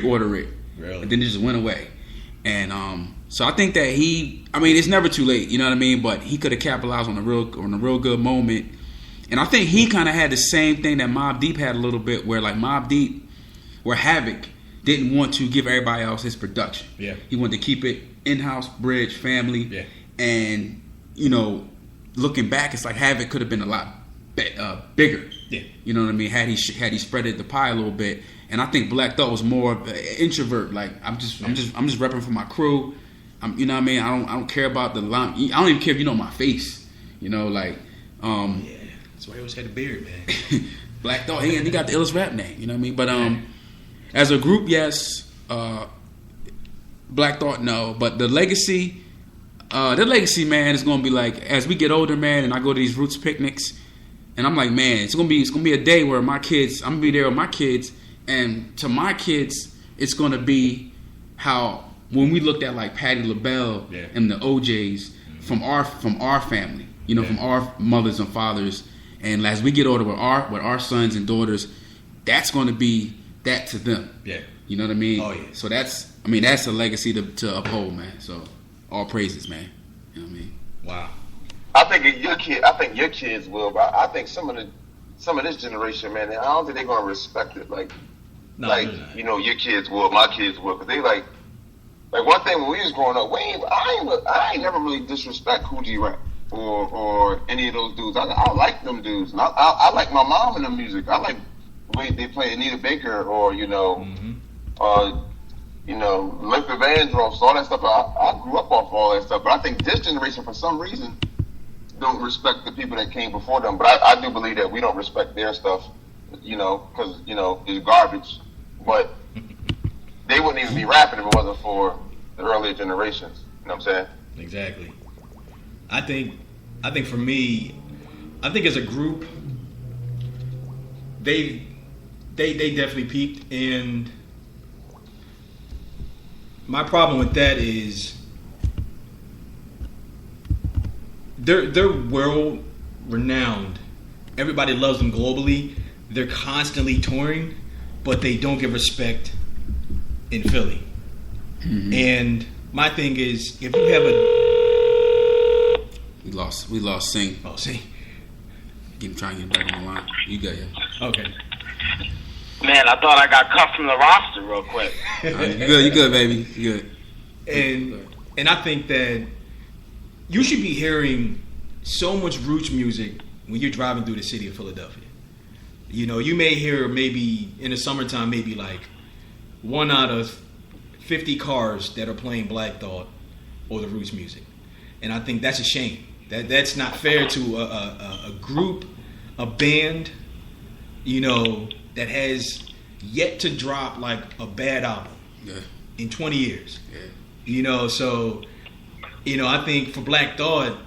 pre-order it. Really? And then it just went away. And so I think that it's never too late, you know what I mean? But he could have capitalized on a real good moment. And I think he kind of had the same thing that Mobb Deep had a little bit, where like Mobb Deep, where Havoc didn't want to give everybody else his production. Yeah. He wanted to keep it in-house, bridge, family. Yeah. And, looking back, it's like Havoc could have been a lot bigger. Yeah. You know what I mean? Had he spreaded the pie a little bit. And I think Black Thought was more of an introvert. Like I'm just repping for my crew. You know what I mean? I don't care about the line. I don't even care if you know my face. Yeah. That's why he always had a beard, man. Black Thought, he got the illest rap name. You know what I mean? But as a group, yes. Black Thought, no. But the legacy, man, is gonna be like as we get older, man, and I go to these Roots picnics, and I'm like, man, it's gonna be a day where I'm gonna be there with my kids, and to my kids, it's gonna be how when we looked at like Patti LaBelle and the OJs from our family, from our mothers and fathers, and as we get older with our sons and daughters, that's gonna be that to them. Yeah. You know what I mean? Oh yeah. So that's a legacy to uphold, man. So all praises, man. You know what I mean? Wow. I think your kids will, but I think some of this generation, man, I don't think they're gonna respect it. Your kids will, my kids will, because they like one thing when we was growing up, I ain't never really disrespect Coogee Rap or any of those dudes. I like them dudes, and I like my mom and the music. I like the way they play Anita Baker or Luther Vandross, all that stuff. I grew up off all that stuff, but I think this generation, for some reason, don't respect the people that came before them. But I do believe that we don't respect their stuff, because it's garbage. But they wouldn't even be rapping if it wasn't for the earlier generations. You know what I'm saying? Exactly. I think for me, as a group, they definitely peaked, and my problem with that is they're world renowned. Everybody loves them globally. They're constantly touring, but they don't get respect in Philly. Mm-hmm. And my thing is, if you have we lost Sing. Oh, Sing. Keep trying to get back on the line. You got him. Okay. Man, I thought I got cut from the roster real quick. You good, baby. You good. And I think that you should be hearing so much Roots music when you're driving through the city of Philadelphia. You may hear maybe in the summertime, maybe like 1 out of 50 cars that are playing Black Thought or the Roots music. And I think that's a shame. That's not fair to a group, a band, that has yet to drop like a bad album in 20 years. Yeah. So I think for Black Thought,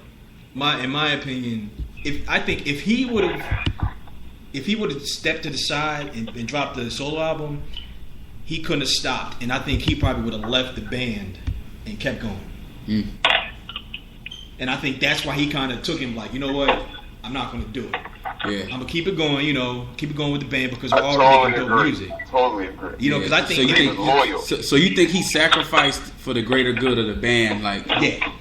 in my opinion, if he would have stepped to the side and dropped the solo album, he couldn't have stopped, and I think he probably would have left the band and kept going. Mm. And I think that's why he kind of took him like, you know what, I'm not going to do it. Yeah. I'm gonna keep it going, keep it going with the band because we're already making dope music. Totally agree. Because I think he was loyal. So you think he sacrificed for the greater good of the band? Like,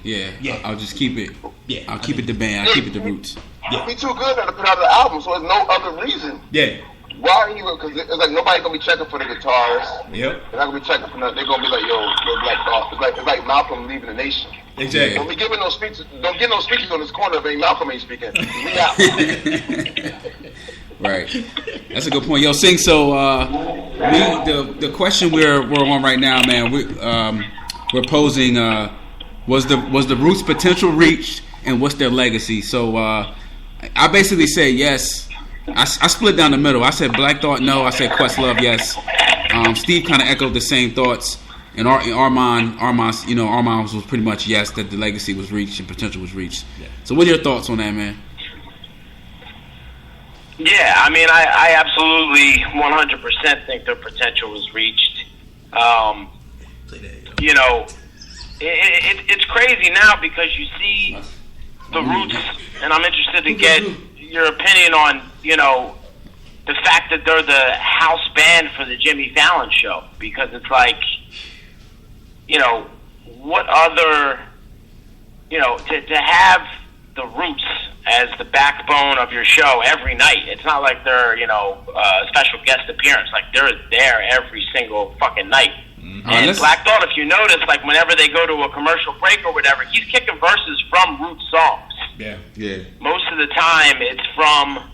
yeah. I'll just keep it. Yeah, I'll keep it the band. I'll keep it the Roots. Yeah. Be too good to put out an album, so there's no other reason. Yeah. Why are you? Because it's like nobody gonna be checking for the guitars. Yep. They're not gonna be checking for nothing. They're gonna be like, yo, Black Thought. It's like Malcolm leaving the nation. Exactly. Don't be giving no speeches. Don't get no speeches on this corner if Malcolm ain't speaking. We out. Right. That's a good point. Yo, Sing. So the question we're on right now, man. We're posing. Was the Roots potential reached, and what's their legacy? So I basically say yes. I split down the middle. I said Black Thought no. I said Questlove yes. Steve kind of echoed the same thoughts. And Armand was pretty much yes, that the legacy was reached and potential was reached. Yeah. So what are your thoughts on that, man? Yeah, I absolutely 100% think their potential was reached. It's crazy now because you see the Roots, and I'm interested to get your opinion on, the fact that they're the house band for the Jimmy Fallon show, because it's like, you know, what other, you know, to have the Roots as the backbone of your show every night. It's not like they're, you know, a special guest appearance. Like, they're there every single fucking night. Mm-hmm. And Black Thought, if you notice, like, whenever they go to a commercial break or whatever, he's kicking verses from Roots songs. Yeah. Most of the time, it's from,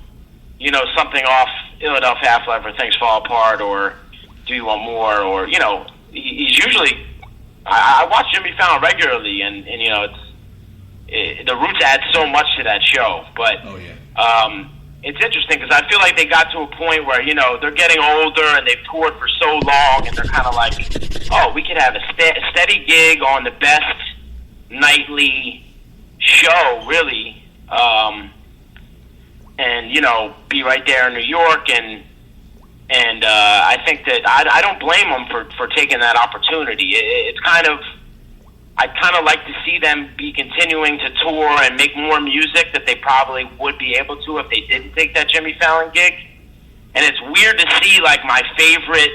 you know, something off Philadelphia Half-Life or Things Fall Apart or Do You Want More, or, you know, he's usually... I watch Jimmy Fallon regularly, and you know, the Roots add so much to that show. But it's interesting because I feel like they got to a point where, you know, they're getting older and they've toured for so long, and they're kind of like, oh, we could have a steady gig on the best nightly show, really, and, you know, be right there in New York. And I think that I don't blame them for taking that opportunity. It's kind of, I'd kind of like to see them be continuing to tour and make more music that they probably would be able to if they didn't take that Jimmy Fallon gig. And it's weird to see, like, my favorite,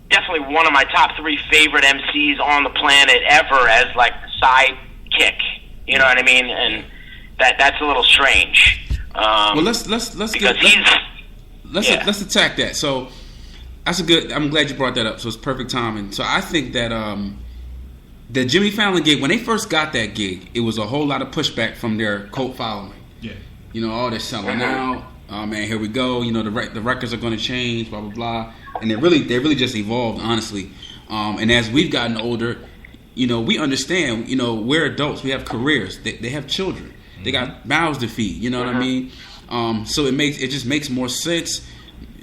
definitely one of my top 3 favorite MCs on the planet ever as, like, the sidekick. You know what I mean? And that's a little strange. Well, let's attack that. So that's a good. I'm glad you brought that up. So it's perfect timing. So I think that the Jimmy Fallon gig, when they first got that gig, it was a whole lot of pushback from their cult following. Yeah. You know, they're selling out. Oh man, here we go. You know, the records are going to change. Blah blah blah. And they really just evolved, honestly. And as we've gotten older, you know, we understand. You know, we're adults. We have careers. They have children. Mm-hmm. They got mouths to feed. You know what I mean? So it just makes more sense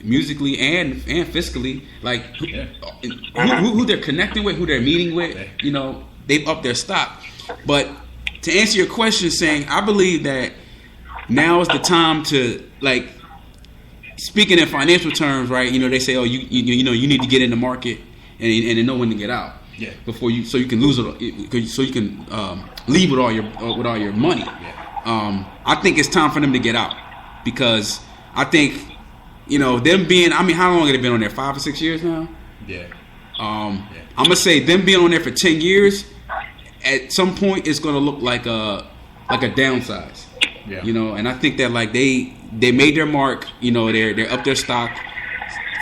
musically and fiscally, like who they're connecting with, who they're meeting with. You know, they've upped their stock. But to answer your question, saying I believe that now is the time to, like, speaking in financial terms, right? You know, they say, oh, you know, you need to get in the market and know when to get out. Yeah. Before you, so you can lose it, so you can leave with all your money. Yeah. I think it's time for them to get out. Because I think, you know, them being, I mean, how long have they been on there? 5 or 6 years now? Yeah. I'm going to say them being on there for 10 years, at some point it's going to look like a downsize. Yeah. You know, and I think that, like, they made their mark, you know, they're up their stock.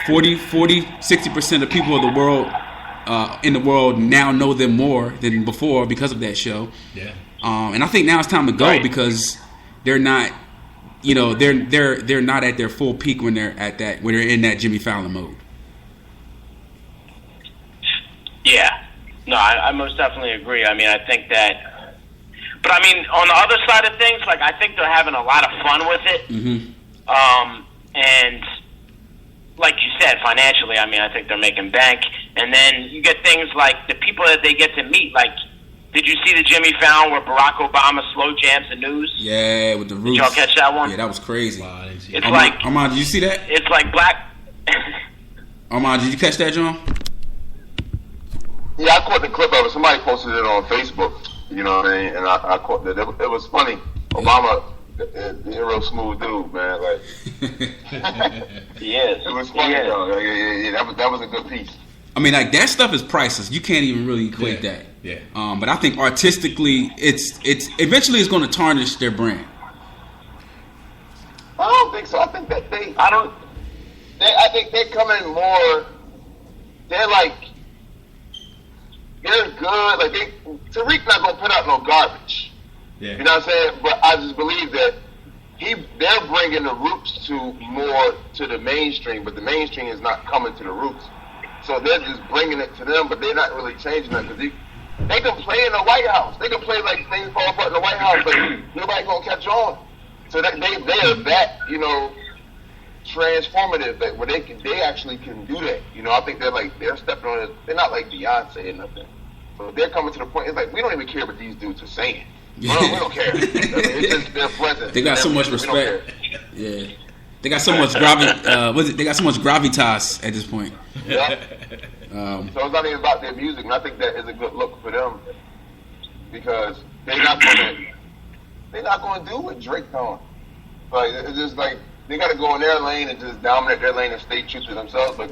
60% of people of the world, in the world now know them more than before because of that show. Yeah. And I think now it's time to go because they're not, you know, they're not at their full peak when they're in that Jimmy Fallon mode. Yeah, no, I most definitely agree. I mean, I think that, but I mean, on the other side of things, like, I think they're having a lot of fun with it. Mm-hmm. And like you said, financially, I mean, I think they're making bank. And then you get things like the people that they get to meet, like, did you see the Jimmy Fallon where Barack Obama slow jams the news? Yeah, with the Roots. Did y'all catch that one? Yeah, that was crazy. Wow, I didn't see it's like, Armand, did you see that? It's like black. Armand, did you catch that, John? Yeah, I caught the clip of it. Somebody posted it on Facebook. You know what I mean? And I caught it. It was funny. Obama, he's a real smooth dude, man. Like, he is. It was funny, though. Yeah, that was a good piece. I mean, like, that stuff is priceless. You can't even really equate that. Yeah. But I think artistically, it's eventually it's going to tarnish their brand. I don't think so. I think that I think they're coming more. They're like, they're good. Like, Tariq not gonna put out no garbage. Yeah. You know what I'm saying? But I just believe that they're bringing the Roots to the mainstream, but the mainstream is not coming to the Roots. So they're just bringing it to them, but they're not really changing it because they can play in the White House. They can play like Things Fall Apart in the White House, but nobody gonna catch on. So they are that, you know, transformative, that where they actually can do that. You know, I think they're stepping on it. They're not like Beyonce or nothing. So they're coming to the point. It's like we don't even care what these dudes are saying. We don't care. I mean, it's just their presence. They got so much respect. Yeah, they got so much They got so much gravitas at this point. Yeah. So it's not even about their music, and I think that is a good look for them because they're not going to do what Drake doing. Like, it's just like they got to go in their lane and just dominate their lane and stay true to themselves. But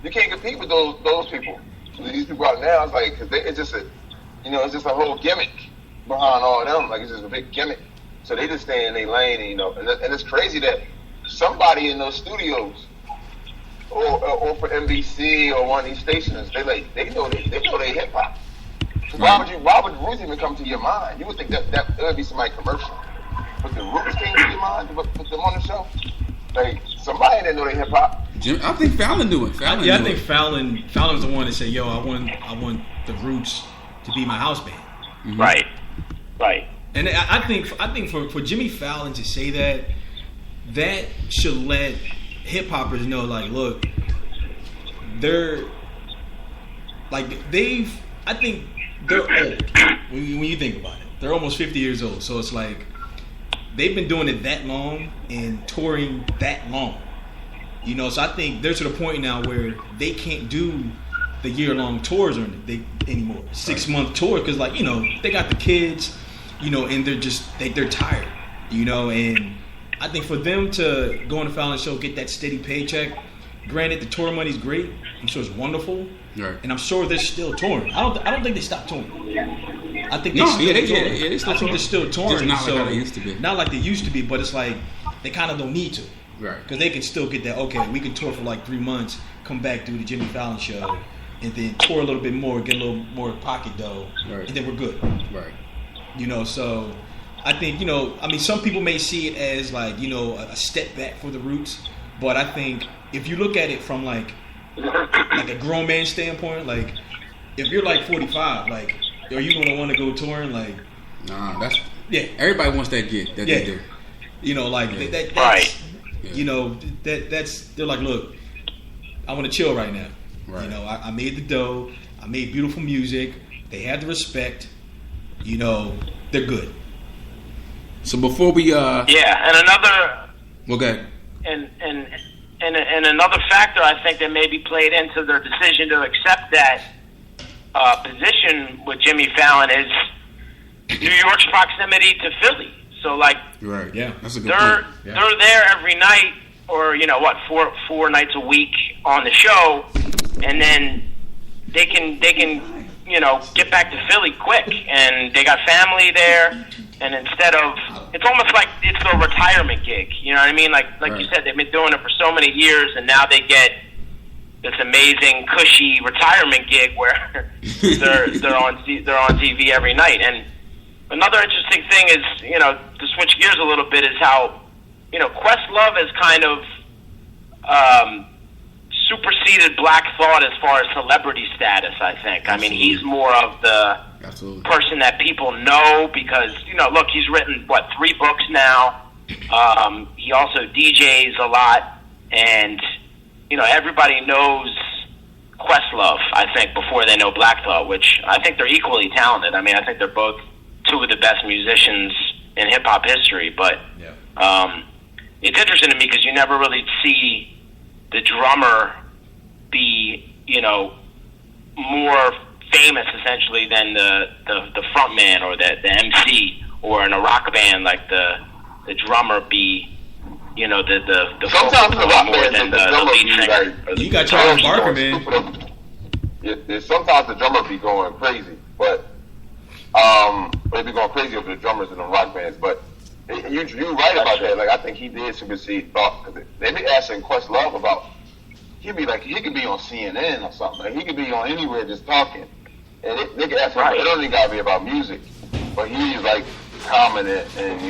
you can't compete with those people. These people out now, it's like, cause it's just a whole gimmick behind all of them. Like, it's just a big gimmick. So they just stay in their lane, and it's crazy that somebody in those studios or for NBC or one of these stations, they know they hip hop. Why would Roots even come to your mind? You would think that would be somebody commercial. But the Roots came to your mind to put them on the show? Like, somebody didn't know they hip hop. I think Fallon knew it. I think Fallon's the one that said, "Yo, I want the Roots to be my house band." Mm-hmm. Right. And I think for Jimmy Fallon to say that should let hip hoppers know, like, look, I think they're old when you think about it. They're almost 50 years old, so it's like they've been doing it that long and touring that long. So I think they're to the point now where they can't do the year-long tours anymore, 6-month tours, because they got the kids, and they're tired, and I think for them to go on the Fallon show, get that steady paycheck. Granted, the tour money's great. I'm sure it's wonderful, right. And I'm sure they're still touring. I don't think they stopped touring. I think they're still touring. Just not like they used to be. Not like they used to be, but it's like they kind of don't need to. Right. Because they can still get that, okay, we can tour for like 3 months, come back, do the Jimmy Fallon show, and then tour a little bit more, get a little more pocket dough, right. And then we're good. Right. So I think, some people may see it as like, a step back for the Roots, but I think if you look at it from like a grown man standpoint, like if you're like 45, like, are you gonna want to go touring? Like, nah, everybody wants that gig that they do. That's right. That's they're like, look, I want to chill right now. Right. I made the dough. I made beautiful music. They have the respect. They're good. So before we and another okay. And another factor I think that maybe played into their decision to accept that position with Jimmy Fallon is New York's proximity to Philly. So like, right, yeah, that's a good point. Yeah. They're there every night, or four nights a week on the show, and then they can get back to Philly quick, and they got family there. And instead of, it's almost like it's a retirement gig. You know what I mean? Like right. You said, they've been doing it for so many years, and now they get this amazing, cushy retirement gig where they're on TV every night. And another interesting thing is, to switch gears a little bit, is how, Questlove has kind of superseded Black Thought as far as celebrity status, I think. Absolutely. I mean, he's more of the Absolutely. Person that people know because, look, he's written, 3 books now. He also DJs a lot. And, everybody knows Questlove, I think, before they know Black Thought, which I think they're equally talented. I mean, I think they're both 2 of the best musicians in hip-hop history. But it's interesting to me because you never really see the drummer be, more famous essentially than the front man or the MC, or in a rock band like the drummer be, the sometimes vocal the more than the lead singer. Like, you got Charles Barker, man. Sometimes the drummer be going crazy, but they be going crazy over the drummers in the rock bands. But you right about that. Like, I think he did supersede Thought, because they be asking Questlove about. He could be on CNN or something. Like, he could be on anywhere just talking. And they could ask him, it don't even gotta be about music. But he's like commenting and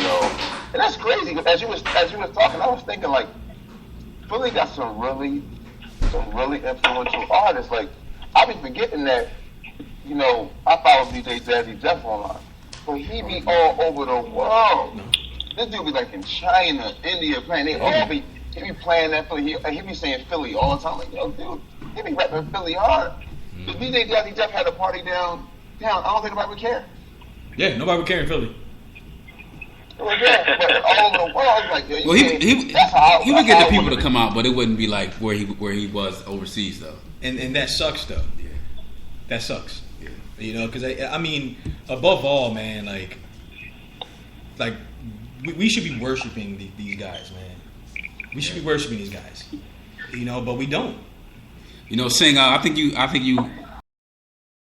and that's crazy. As you was talking, I was thinking like Philly got some really influential artists. Like, I be forgetting that, I follow DJ Jazzy Jeff online. But he be all over the world. This dude be like in China, India playing. He be playing that Philly. He be saying Philly all the time. Like, yo, dude, he be rapping Philly hard. The DJ Jazzy Jeff had a party down. I don't think nobody would care. Yeah, nobody would care in Philly. Well, yeah, but all over the world, like, yeah, he would get the people to come out, but it wouldn't be like where he was overseas though. And that sucks though. Yeah, that sucks. Yeah. Because I mean, above all, man, like we should be worshiping these guys, man. We should be worshiping these guys. You know, but we don't. You know, Sing. I think you